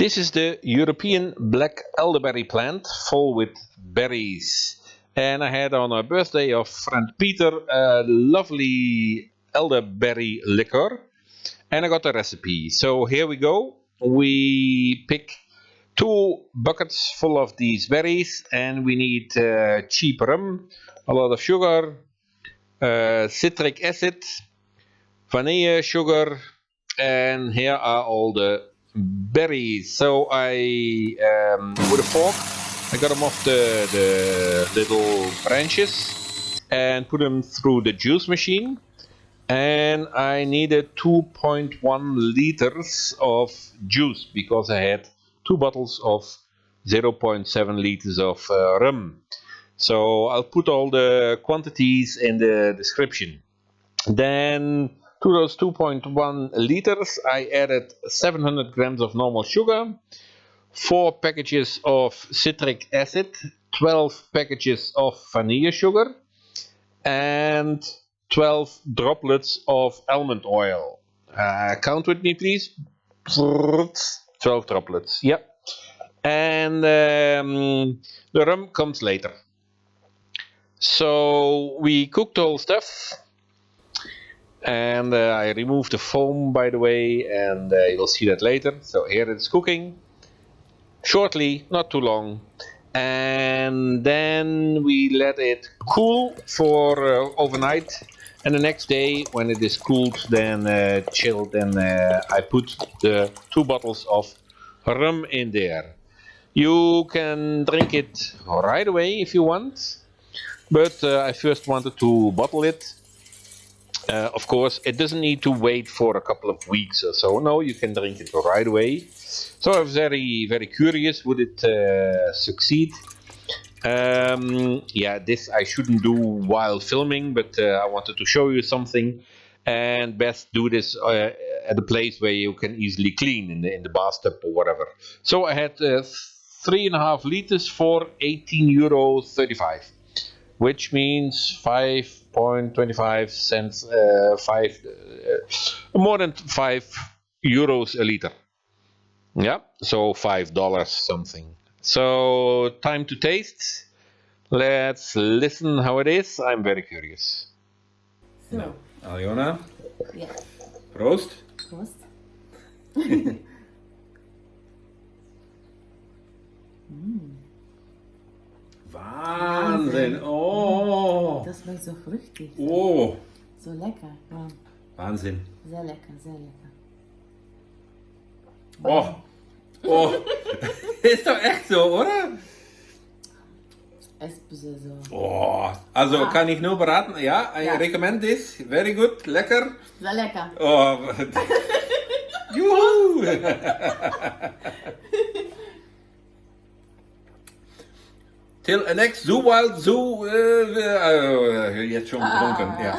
This is the European black elderberry plant full with berries. And I had on a birthday of friend Peter a lovely elderberry liqueur. And I got a recipe. So here we go. We pick 2 buckets full of these berries, and we need cheap rum, a lot of sugar, citric acid, vanilla sugar, and here are all the berries. So I, with a fork, I got them off the little branches and put them through the juice machine. And I needed 2.1 liters of juice because I had 2 bottles of 0.7 liters of rum. So I'll put all the quantities in the description. Then to those 2.1 liters I added 700 grams of normal sugar, 4 packages of citric acid, 12 packages of vanilla sugar, and 12 droplets of almond oil. Count with me, please. 12 droplets, yep. And the rum comes later. So we cooked all stuff, and I removed the foam, by the way, and you'll see that later. So here it's cooking, shortly, not too long. And then we let it cool for overnight, and the next day when it is cooled, then chilled, then I put the 2 bottles of rum in there. You can drink it right away if you want, but I first wanted to bottle it. Of course, it doesn't need to wait for a couple of weeks or so. No, you can drink it right away. So I was very, very curious, would it succeed? Yeah, this I shouldn't do while filming, but I wanted to show you something, and best do this at a place where you can easily clean in the bathtub or whatever. So I had 3.5 liters for €18.35, which means 5.25 cents, more than €5 a liter. Yeah, so $5 something. So time to taste. Let's listen how it is. I'm very curious. Nou, Aljona, Ja, proost. proost. Wahnsinn, oh. Das schmeckt so fruchtig. Oh, So lecker. Ja. Wahnsinn. Sehr lecker, sehr lecker. Oh, oh. Ist doch echt so, oder? Es ist so. Oh, also kann ich nur beraten, ja, I Ja. recommend this, very good, lecker. Sehr lecker. Oh, juhu. Till next Zoo Wild Zoo, jetzt schon getrunken, ja.